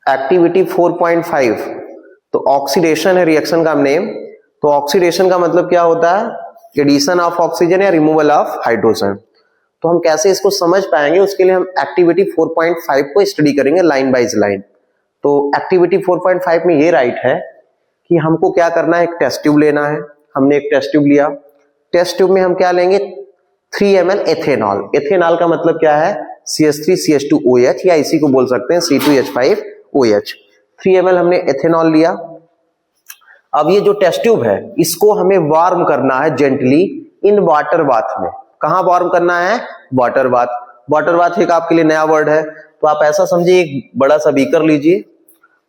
Activity 4.5 तो oxidation है reaction का नेम। तो ऑक्सीडेशन का मतलब क्या होता है? एडिशन ऑफ ऑक्सीजन या रिमूवल ऑफ हाइड्रोजन। तो हम कैसे इसको समझ पाएंगे, उसके लिए हम एक्टिविटी 4.5 को स्टडी करेंगे लाइन बाइज लाइन। तो एक्टिविटी 4.5 में ये राइट है कि हमको क्या करना है, एक टेस्ट ट्यूब लेना है। हमने एक टेस्ट ट्यूब लिया, टेस्ट ट्यूब में हम क्या लेंगे, 3 ml एथेनॉल। एथेनॉल का मतलब क्या है, CH3CH2OH या इसी को बोल सकते हैं C2H5OH। 3 ml हमने एथेनॉल लिया। अब ये जो टेस्ट ट्यूब है इसको हमें वार्म करना है जेंटली इन वाटर बाथ में। कहां वार्म करना है? Water bath. वाटर बाथ एक आपके लिए नया वर्ड है, तो आप ऐसा समझिए एक बड़ा सा बीकर लीजिए,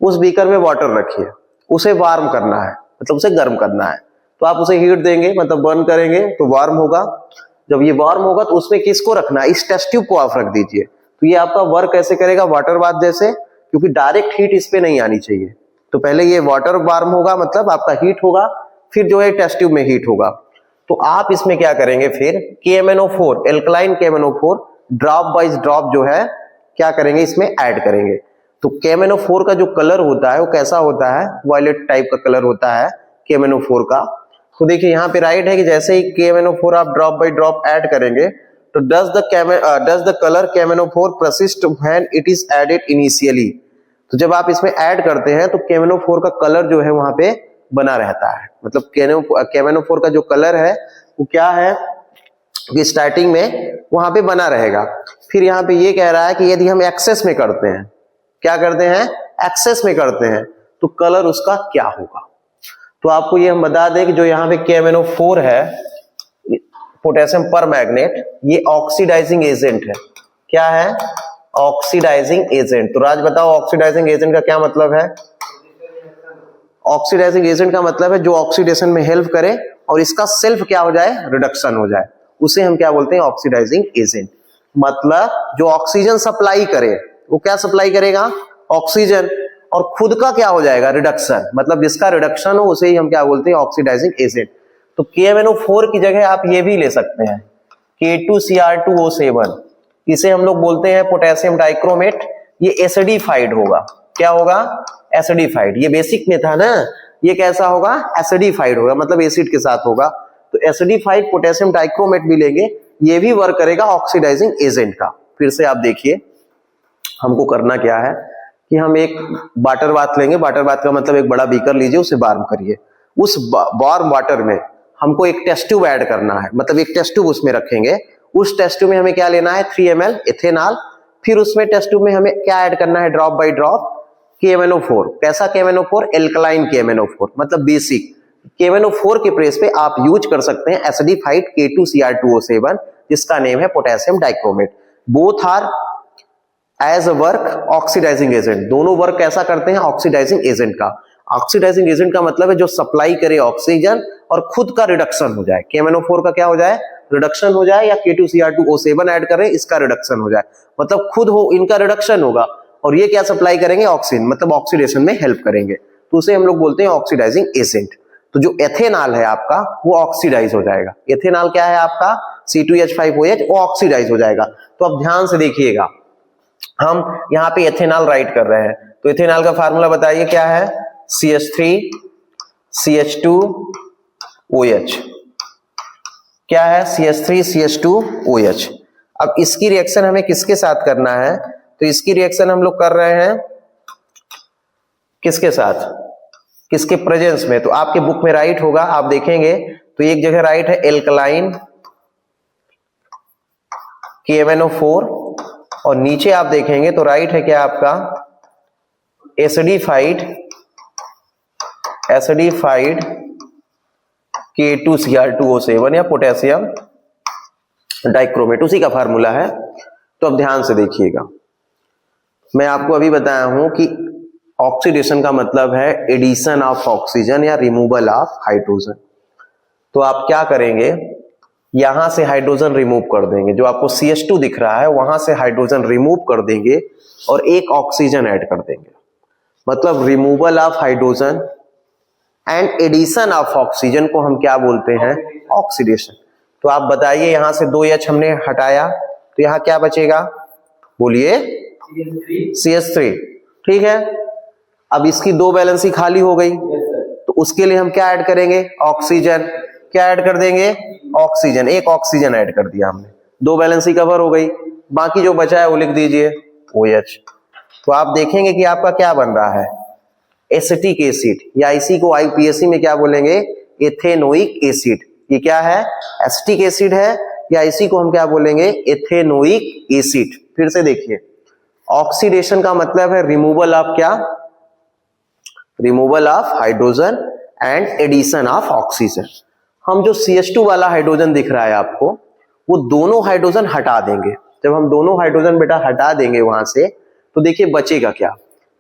उस बीकर में वाटर रखिए, उसे वार्म करना है, मतलब उसे गर्म करना है। तो आप उसे हीट देंगे, मतलब बर्न करेंगे तो वार्म होगा। जब ये वार्म होगा तो उसमें किसको रखना है, इस टेस्ट ट्यूब को आप रख दीजिए। तो ये आपका वर्क कैसे करेगा, वाटर बाथ जैसे, क्योंकि डायरेक्ट हीट इस पे नहीं आनी चाहिए। तो पहले ये वाटर वार्म होगा, मतलब आपका हीट होगा, फिर जो है टेस्ट ट्यूब में हीट होगा। तो आप इसमें क्या करेंगे, फिर KMnO4 alkaline KMnO4 drop buys drop जो है क्या करेंगे, इसमें ऐड करेंगे। तो KMnO4 का जो कलर होता है वो कैसा होता है, वायलेट टाइप का कलर होता है KMnO4 का। तो देखिए यहाँ पे राइट है कि जैसे ही KMnO4 आप ड्रॉप बाय ड्रॉप ऐड करेंगे तो does the colour KMnO4 persist when it is added initially. तो जब आप इसमें ऐड करते हैं तो KMnO4 का कलर जो है वहां पे बना रहता है। मतलब KMnO4 का जो कलर है वो क्या है कि स्टार्टिंग में वहां पे बना रहेगा। फिर यहाँ पे ये कह रहा है कि यदि हम एक्सेस में करते हैं, क्या करते हैं, एक्सेस में करते हैं, तो कलर उसका क्या होगा। तो आपको ये हम बता दें कि जो यहाँ पे KMnO4 है, पोटेशियम परमैंगनेट, ये ऑक्सीडाइजिंग एजेंट है। क्या है, ऑक्सीडाइजिंग एजेंट। तो राज बताओ ऑक्सीडाइजिंग एजेंट का क्या मतलब है? ऑक्सीडाइजिंग एजेंट का मतलब है जो ऑक्सीडेशन में हेल्प करे और इसका सेल्फ क्या हो जाए, रिडक्शन हो जाए, उसे हम क्या बोलते हैं, ऑक्सीडाइजिंग एजेंट। मतलब जो ऑक्सीजन सप्लाई करे, वो क्या सप्लाई करेगा, ऑक्सीजन, और खुद का क्या हो जाएगा, रिडक्शन। मतलब जिसका रिडक्शन हो उसे ही हम क्या बोलते हैं, ऑक्सीडाइजिंग एजेंट। तो KMnO4 की जगह आप ये भी ले सकते हैं K2Cr2O7, इसे हम लोग बोलते हैं पोटेशियम डाइक्रोमेट। ये एसिडिफाइड होगा। क्या होगा, एसिडिफाइड। ये बेसिक में था ना, ये कैसा होगा, एसिडिफाइड होगा, मतलब एसिड के साथ होगा। तो एसिडिफाइड पोटेशियम डाइक्रोमेट भी लेंगे, ये भी वर्क करेगा ऑक्सीडाइजिंग एजेंट का। फिर से आप देखिए हमको करना क्या है कि हम एक वाटर बाथ लेंगे। वाटर बाथ का मतलब एक बड़ा बीकर लीजिए, उसे वार्म करिए। उस वार्म वाटर में हमको एक टेस्ट ट्यूब ऐड करना है, मतलब एक टेस्ट ट्यूब उसमें रखेंगे। उस टेस्ट ट्यूब में हमें क्या लेना है, 3 ml एथेनॉल। फिर उसमें टेस्ट ट्यूब में हमें क्या ऐड करना है, ड्रॉप बाय ड्रॉप KMnO4। कैसा KMnO4, एल्कलाइन KMnO4, मतलब बेसिक। KMnO4 के प्लेस पे आप यूज कर सकते हैं एसिडिफाइड K2Cr2O7, जिसका नेम है potassium dichromate. Both are as a work oxidising agent. दोनों वर्क कैसा करते हैं, ऑक्सीडाइजिंग एजेंट का। ऑक्सीडाइजिंग एजेंट का मतलब है जो सप्लाई करे ऑक्सीजन और खुद का रिडक्शन हो जाए। KMnO4 का क्या हो जाए, रिडक्शन हो जाए, या K2Cr2O7 ऐड करें, इसका रिडक्शन हो जाए, मतलब खुद हो, इनका रिडक्शन होगा, और ये क्या सप्लाई करेंगे, ऑक्सीजन, मतलब ऑक्सीडेशन में हेल्प करेंगे। तो उसे हम लोग बोलते हैं ऑक्सीडाइजिंग एजेंट। तो जो एथेनॉल है आपका वो ऑक्सीडाइज हो जाएगा। एथेनॉल क्या है आपका, C2H5OH, वो ऑक्सीडाइज हो जाएगा। तो अब ध्यान से देखिएगा, हम यहाँ पे एथेनॉल राइट कर रहे हैं, तो एथेनॉल का फार्मूला बताइए क्या है, CH3CH2OH। क्या है, CH3CH2OH। अब इसकी रिएक्शन हमें किसके साथ करना है, तो इसकी रिएक्शन हम लोग कर रहे हैं किसके साथ, किसके प्रेजेंस में। तो आपके बुक में राइट होगा, आप देखेंगे तो एक जगह राइट है एल्कलाइन KMnO4, और नीचे आप देखेंगे तो राइट है क्या आपका, एसिडिफाइड K2Cr2O7 या पोटेशियम डाइक्रोमेट, उसी का फार्मूला है। तो अब ध्यान से देखिएगा, मैं आपको अभी बताया हूं कि ऑक्सीडेशन का मतलब है एडिशन ऑफ ऑक्सीजन या रिमूवल ऑफ हाइड्रोजन। तो आप क्या करेंगे, यहां से हाइड्रोजन रिमूव कर देंगे, जो आपको CH2 दिख रहा है वहां से हाइड्रोजन रिमूव कर देंगे और एक ऑक्सीजन ऐड कर देंगे। मतलब removal of hydrogen and addition of oxygen को हम क्या बोलते हैं, ऑक्सीडेशन। तो आप बताइए, यहां से 2H हमने हटाया तो यहां क्या बचेगा, बोलिए, CH3। ठीक है, अब इसकी दो वैलेंसी खाली हो गई, तो उसके लिए हम क्या ऐड करेंगे? ऑक्सीजन। क्या ऐड कर देंगे? ऑक्सीजन। एक ऑक्सीजन ऐड कर दिया हमने, दो वैलेंसी कवर हो गई। बाकी जो बचा है वो लिख दीजिए OH। तो आप देखेंगे कि आपका क्या बन रहा है? एसिटिक एसिड, या इसी को IPAC में क्या बोलेंगे? Ethanoic acid. ये क्या है? एसिटिक एसिड है, या इसी को हम क्या बोलेंगे? Ethanoic acid. फिर से देखिए, ऑक्सीडेशन का मतलब है रिमूवल ऑफ क्या? Removal of hydrogen and addition of oxygen. हम जो CH2 वाला हाइड्रोजन दिख रहा है आपको, वो दोनों हाइड्रोजन हटा देंगे। जब हम दोनों हाइड्रोजन बेटा हटा देंगे वहां से, तो देखिए बचेगा क्या?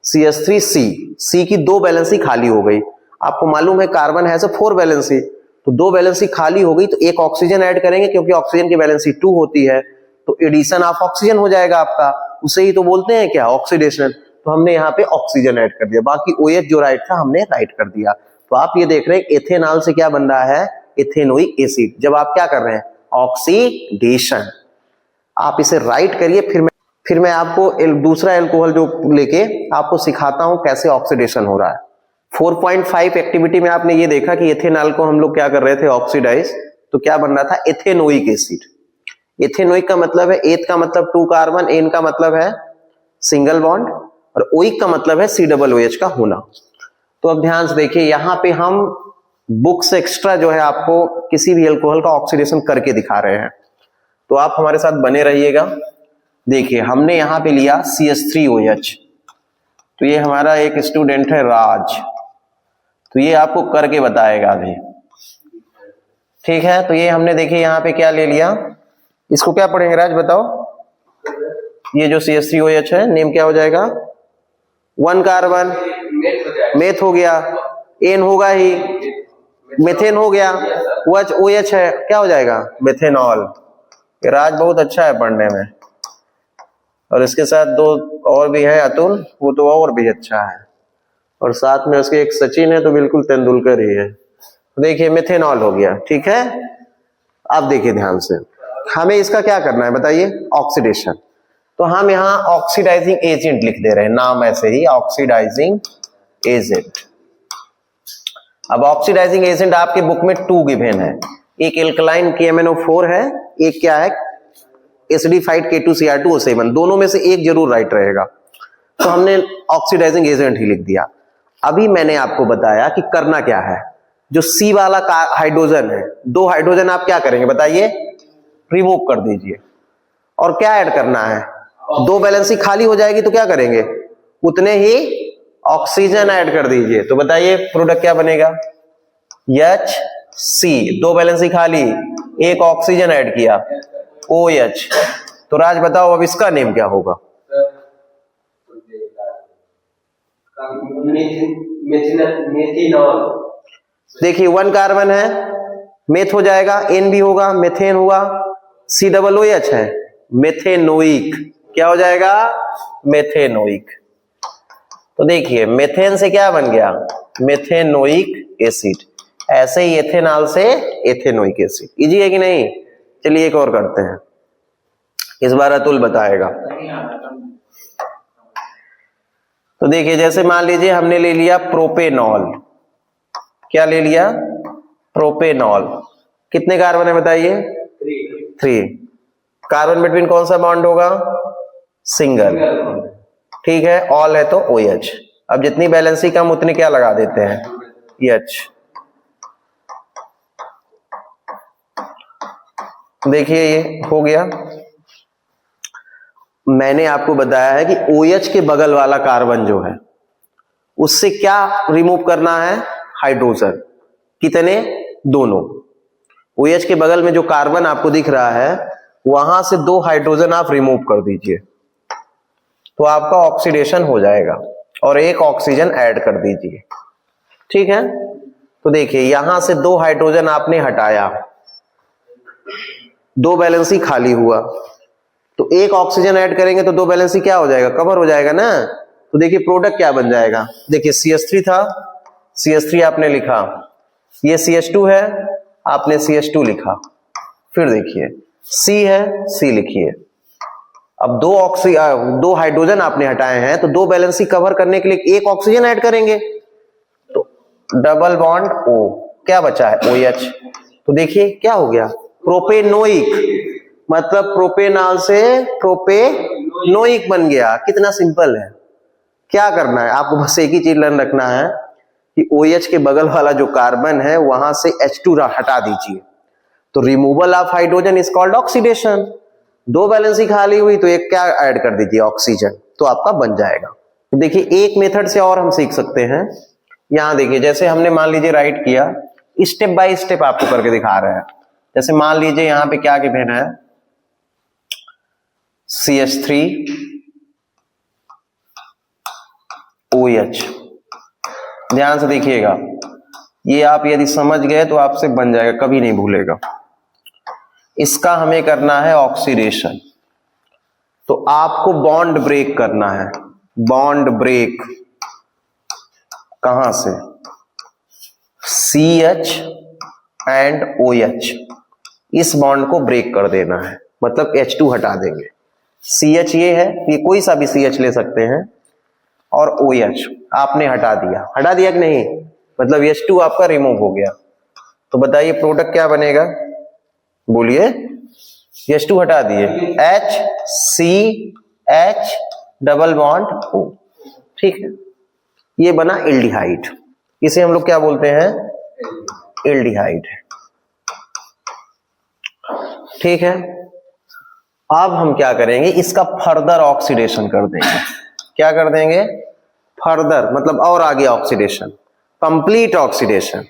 CH3C। C की दो वैलेंसी खाली हो गई। आपको मालूम है कार्बन है 4 वैलेंसी, तो दो वैलेंसी खाली हो गई, तो एक ऑक्सीजन ऐड करेंगे, क्योंकि ऑक्सीजन की वैलेंसी 2 होती है, तो एडिशन ऑफ ऑक्सीजन हो जाएगा आपका। उसे ही तो बोलते हैं क्या? ऑक्सीडेशन। तो हमने यहाँ पे ऑक्सीजन ऐड कर दिया, बाकी OH जो राइट था हमने राइट कर दिया। तो आप ये देख रहे हैं एथेनॉल से क्या बन रहा है? Ethanoic acid. जब आप क्या कर रहे हैं? ऑक्सीडेशन। आप इसे राइट करिए, फिर मैं आपको दूसरा एल्कोहल जो लेके आपको सिखाता हूं कैसे ऑक्सीडेशन हो रहा है। 4.5 एक्टिविटी में आपने ये देखा कि एथेनॉल को हम लोग क्या कर रहे थे? ऑक्सीडाइज। तो क्या बन रहा था? Ethanoic acid. एथेनोइक का मतलब है, एथ का मतलब 2 कार्बन, एन का मतलब है सिंगल बॉन्ड, और ओइक का मतलब है COOH का होना। तो अब ध्यान से देखिए, यहां पे हम बुक्स एक्स्ट्रा जो है आपको किसी भी एल्कोहल का ऑक्सीडेशन करके दिखा रहे हैं, तो आप हमारे साथ बने रहिएगा। देखिए हमने यहां पे लिया CH3OH, तो ये हमारा एक स्टूडेंट है राज, तो ये आपको करके बताएगा अभी, ठीक है। तो ये हमने देखिए यहाँ पे क्या ले लिया, इसको क्या पढ़ेंगे राज बताओ? ये जो CH3OH है, नेम क्या हो जाएगा? 1 कार्बन, मेथ हो गया, एन होगा ही, मेथेन हो गया, OH है, क्या हो जाएगा? मेथेनॉल। राज बहुत अच्छा है पढ़ने में, और इसके साथ 2 और भी है, अतुल, वो तो और भी अच्छा है, और साथ में उसके एक सचिन है, तो बिल्कुल तेंदुलकर ही है। देखिए मेथेनॉल हो गया, ठीक है। अब देखिए ध्यान से, हमें इसका क्या करना है बताइए? ऑक्सीडेशन। तो हम यहाँ ऑक्सीडाइजिंग एजेंट लिख दे रहे हैं, नाम ऐसे ही, ऑक्सीडाइजिंग एजेंट। अब ऑक्सीडाइजिंग एजेंट आपके बुक में 2 गिवन है, एक एल्कलाइन KMnO4 है, एक क्या है? Acidified K2Cr2O7। दोनों में से एक जरूर राइट रहेगा, तो हमने ऑक्सीडाइजिंग एजेंट ही लिख दिया। अभी मैंने आपको बताया कि करना क्या है। जो C वाला हाइड्रोजन है, 2 हाइड्रोजन आप क्या करेंगे बताइए? रिमूव कर दीजिए, और क्या ऐड करना है? 2 वैलेंसी खाली हो जाएगी, तो क्या करेंगे? उतने ही ऑक्सीजन ऐड कर दीजिए। तो बताइए प्रोडक्ट क्या बनेगा? HC। 2 वैलेंसी खाली, एक ऑक्सीजन ऐड किया, OH। तो राज बताओ अब इसका नेम क्या होगा? मेथिनॉल। देखिए 1 कार्बन है, मेथ हो जाएगा, एन भी होगा, मेथेन हुआ, COOH है, मेथेनोइक। क्या हो जाएगा? मेथेनोइक। तो देखिए मेथेन से क्या बन गया? Methanoic acid. ऐसे ही एथेनॉल से एथेनोइक एसिड। इजी है कि नहीं? चलिए एक और करते हैं, इस बार अतुल बताएगा। तो देखिए जैसे मान लीजिए हमने ले लिया प्रोपेनॉल। क्या ले लिया? प्रोपेनॉल। कितने कार्बन है बताइए? 3। कार्बन बिटवीन कौन सा बॉन्ड होगा? सिंगल, ठीक है। ऑल है तो OH। अब जितनी बैलेंसी कम उतनी क्या लगा देते हैं? H। देखिए ये हो गया। मैंने आपको बताया है कि OH के बगल वाला कार्बन जो है, उससे क्या रिमूव करना है? हाइड्रोजन। कितने? दोनों। OH के बगल में जो कार्बन आपको दिख रहा है, वहां से 2 हाइड्रोजन आप रिमूव कर दीजिए, तो आपका ऑक्सीडेशन हो जाएगा, और एक ऑक्सीजन ऐड कर दीजिए, ठीक है। तो देखिए यहां से 2 हाइड्रोजन आपने हटाया, 2 बैलेंसी खाली हुआ, तो एक ऑक्सीजन ऐड करेंगे तो 2 बैलेंसी क्या हो जाएगा? कवर हो जाएगा ना। तो देखिए प्रोडक्ट क्या बन जाएगा? देखिए CH3 था, CH3 आपने लिखा, ये CH2 है, आपने CH2 लिखा, फिर देखिए C है, C लिखिए, अब दो हाइड्रोजन आपने हटाए हैं, तो 2 वैलेंसी कवर करने के लिए एक ऑक्सीजन ऐड करेंगे, तो डबल बॉन्ड O, क्या बचा है OH। तो देखिए क्या हो गया, प्रोपेनोइक, मतलब प्रोपेनॉल से प्रोपेनोइक बन गया। कितना सिंपल है। क्या करना है आपको, बस एक ही चीज लर्न रखना है कि OH के बगल वाला जो कार्बन है वहां से H2 हटा दीजिए, तो removal of hydrogen is called oxidation. 2 valency खाली हुई तो एक क्या ऐड कर दीजिए, ऑक्सीजन, तो आपका बन जाएगा। तो देखिए एक मेथड से और हम सीख सकते हैं। यहां देखिए, जैसे हमने मान लीजिए राइट किया, स्टेप बाय स्टेप आपको करके दिखा रहे हैं। जैसे मान लीजिए यहां पे क्या गिवन है, CH3 OH। ध्यान से देखिएगा, ये आप यदि समझ गए तो आपसे बन जाएगा, कभी नहीं भूलेगा। इसका हमें करना है ऑक्सीडेशन, तो आपको बॉन्ड ब्रेक करना है। बॉन्ड ब्रेक कहां से, CH एंड OH, इस बॉन्ड को ब्रेक कर देना है, मतलब H2 हटा देंगे। CH ये है, ये कोई सा भी CH ले सकते हैं, और OH आपने हटा दिया कि नहीं, मतलब H2 आपका रिमूव हो गया। तो बताइए प्रोडक्ट क्या बनेगा, बोलिए। H2 हटा दिए, HCH डबल बॉन्ड O, ठीक है, ये बना एल्डिहाइड। इसे हम लोग क्या बोलते हैं, एल्डिहाइड, ठीक है। अब हम क्या करेंगे, इसका फर्दर ऑक्सीडेशन कर देंगे। क्या कर देंगे, फर्दर मतलब और आगे ऑक्सीडेशन, कंप्लीट ऑक्सीडेशन।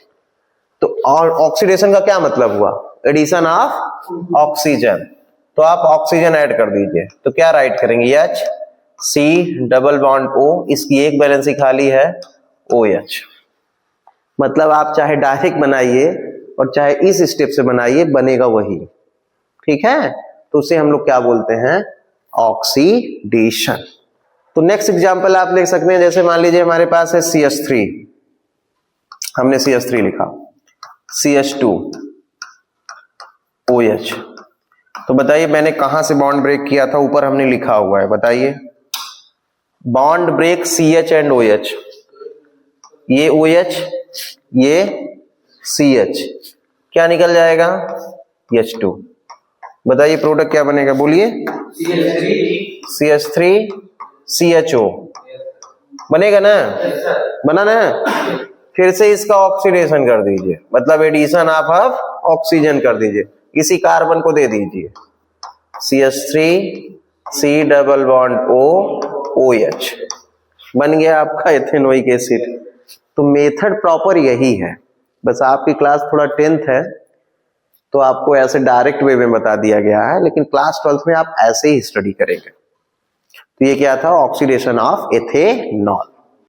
तो और ऑक्सीडेशन का क्या मतलब हुआ, एडिशन ऑफ ऑक्सीजन। तो आप ऑक्सीजन ऐड कर दीजिए, तो क्या राइट करेंगे, HC डबल बॉन्ड O, इसकी एक वैलेंसी खाली है OH। मतलब आप चाहे डायरेक्ट बनाइए और चाहे इस स्टेप से बनाइए, बनेगा वही, ठीक है। तो उसे हम लोग क्या बोलते हैं, ऑक्सीडेशन। तो नेक्स्ट एग्जांपल आप ले सकते हैं, जैसे मान लीजिए हमारे पास है CH3, हमने CH3 लिखा, CH2 OH। तो बताइए मैंने कहां से बॉन्ड ब्रेक किया था, ऊपर हमने लिखा हुआ है, बताइए। Bond break CH and OH, ये OH ये CH, क्या निकल जाएगा, H2। बताइए प्रोडक्ट क्या बनेगा, बोलिए। CH3 CHO बनेगा ना, बना ना। फिर से इसका ऑक्सीडेशन कर दीजिए, मतलब एडिशन ऑफ ऑक्सीजन कर दीजिए, इसी कार्बन को दे दीजिए, CH3 C double bond O OH, बन गया आपका एथेनोइक एसिड। तो मेथड प्रॉपर यही है, बस आपकी क्लास थोड़ा 10th है तो आपको ऐसे डायरेक्ट वे में बता दिया गया है, लेकिन क्लास 12th में आप ऐसे ही स्टडी करेंगे। तो ये क्या था, ऑक्सीडेशन ऑफ एथेनॉल।